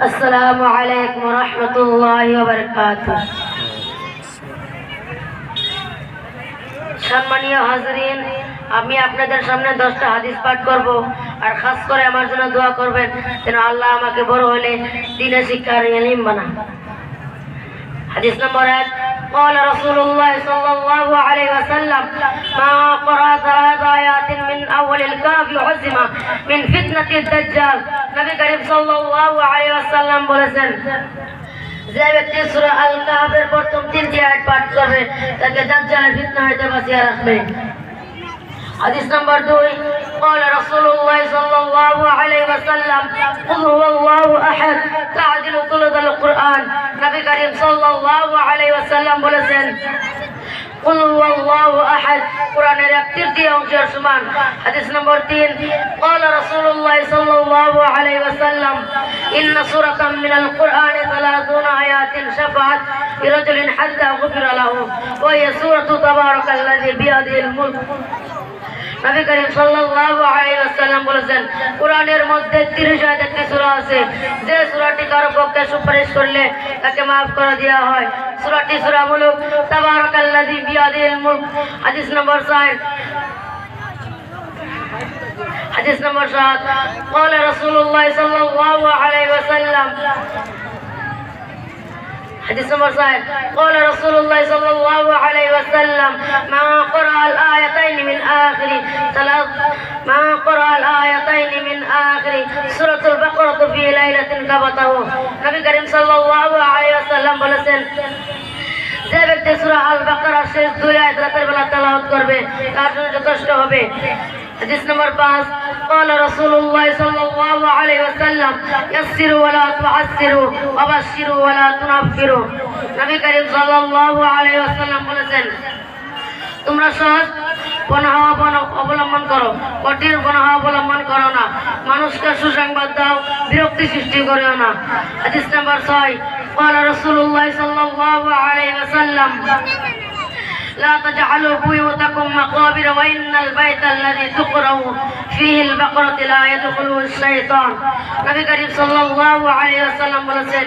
আসসালামু আলাইকুম ওয়া রাহমাতুল্লাহি ওয়া বারাকাতুহু। সম্মানীয় হাজরিন, আমি আপনাদের সামনে 10টা হাদিস পাঠ করব, আর খাস করে আমার জন্য দোয়া করবেন যেন আল্লাহ আমাকে বড় হলে দ্বীনের শিক্ষার ইলম বানায়। হাদিস নম্বর 1, قال رسول الله صلى الله عليه وسلم ما قرأ 3 آيات من أول الكهف عصم من فتنة الدجال। নবী করিম সাল্লাল্লাহু আলাইহি ওয়াসাল্লাম বলেছেন, যে ব্যক্তি সূরা আল কাহফের প্রথম 3টি আয়াত পাঠ করবে তাকে দাজ্জালের ফিতনা হতে বাঁচিয়ে রাখবে। হাদিস নম্বর 2, قال رسول الله صلى الله عليه وسلم قل هو الله احد تعدل ثلث القرآن। নবী করিম সাল্লাল্লাহু আলাইহি ওয়াসাল্লাম বলেছেন, قل هو الله احد কোরআনের 1/3 অংশের সমান। হাদিস নম্বর 3, قال رسول الله صلى الله عليه وسلم ان سورة من القرآن 30 آيات شفعت لرجل حتى غفر له وهي سورة تبارك الذي بيده الملك। নবী করিম সাল্লাল্লাহু আলাইহি ওয়াসাল্লাম বলেছেন, কোরআনের মধ্যে 30 আয়াতের সূরা আছে, যে সূরাটি কারো পক্ষে সুপারিশ করলে তাকে maaf করে দেওয়া হয়। সূরাটি সূরা মুলক, তাবারাকাল্লাযী বিয়াদিহিল মুলক। হাদিস নম্বর 4, হাদিস নম্বর 7, قال رسول الله صلى الله عليه وسلم حديث نمبر 7، قال رسول الله صلى الله عليه وسلم ما قرأ الآيتين من آخر سورة البقرة في ليلة كبته। নবী করিম সাল্লাল্লাহু আলাইহি ওয়াসাল্লাম বলেছেন, যে ব্যক্তি সূরা আল বাকারার শেষ 2 আয়াত রাতের বেলা তেলাওয়াত করবে তার জন্য যথেষ্ট হবে। হাদিস নম্বর 5, قال رسول الله صلى الله عليه وسلم يسروا ولا تعسروا وبشروا ولا تنفروا। নবী করিম সাল্লাল্লাহু আলাইহি ওয়াসাল্লাম বলেছেন, তোমরা সহজ পন্থা অবলম্বন করো, কঠিন পন্থা অবলম্বন করো না, মানুষকে সুসংবাদ দাও, বিরক্তি সৃষ্টি করিও না। হাদিস নম্বর 6, قال رسول الله صلى الله عليه وسلم لا تجعلوا بيوتكم مقابر وإن البيت الذي تقرأ فيه البقرة لا يدخله الشيطان। নবী করিম সাল্লাল্লাহু আলাইহি ওয়াসাল্লাম বলেছেন,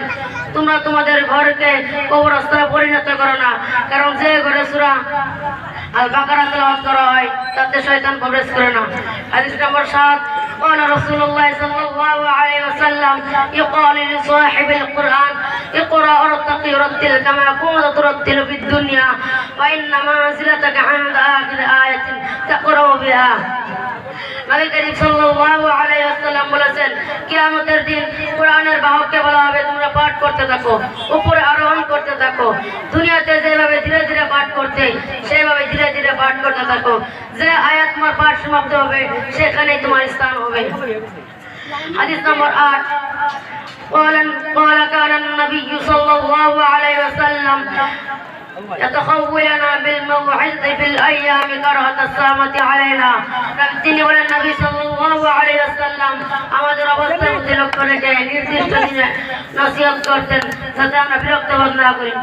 তোমরা তোমাদের ঘরকে কবরস্থানে পরিণত করো না, কারণ যে ঘরে সূরা আল বাকারা তেলাওয়াত করা হয় তাতে শয়তান প্রবেশ করে না। হাদিস নম্বর 7, قال رسول الله صلى الله عليه وسلم يقال لصاحب القرآن اقرأ وارتقي ورتل كما كنت ترتل في الدنيا وإن منزلتك عند آخر آية تقرأ بها। নবী করিম সাল্লাল্লাহু আলাইহি ওয়াসাল্লাম বলেছেন, কিয়ামতের দিন কোরআনের বাহককে বলা হবে, তোমরা পাঠ করতে থাকো, উপরে আরোহণ করতে থাকো, দুনিয়াতে যেভাবে ধীরে ধীরে পাঠ করতে সেভাবে ধীরে ধীরে পাঠ করতে থাকো, যে আয়াত তোমার পাঠ সমাপ্ত হবে সেখানেই তোমার স্থান হবে। হাদিস নম্বর 8, قال كان النبي صلى الله عليه وسلم يتخولنا بالموعظة في الأيام كراهة السامة علينا। তিনি বলেন, নবী সাল্লাল্লাহু আলাইহি ওয়াসাল্লাম আমাদের অবস্থার মধ্যে লক্ষ্য রেখে নির্দিষ্ট দিনে নসিহত করতেন যাতে আমরা বিরক্ত বোধ না করি।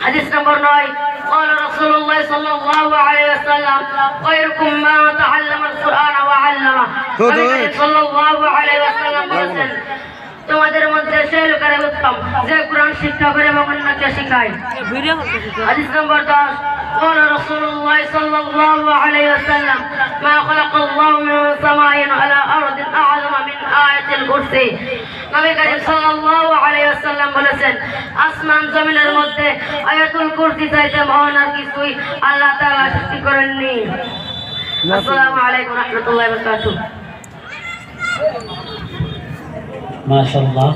হাদিস নম্বর 9, قال رسول الله صلى الله عليه وسلم خيركم من تعلم القرآن وعلمه। নবী সাল্লাল্লাহু আলাইহি ওয়াসাল্লাম বলেছেন, তোমাদের মধ্যে সেই লোকেরা উত্তম যে কোরআন শিক্ষা করে এবং অন্যকে শেখায়। হাদিস নম্বর 10, قال رسول الله صلى الله عليه وسلم ما خلق الله من سماء على أرض أعظم من آية الكرسي। নবী করিম সাল্লাল্লাহু আলাইহি ওয়াসাল্লাম বলেছেন, আসমান জমিনের মধ্যে আয়াতুল কুরসি চাইতে মহান আর কিছুই আল্লাহ তাআলা সৃষ্টি করেননি। আসসালামু আলাইকুম ওয়া রাহমাতুল্লাহি ওয়া বারাকাতুহু। মাশাআল্লাহ।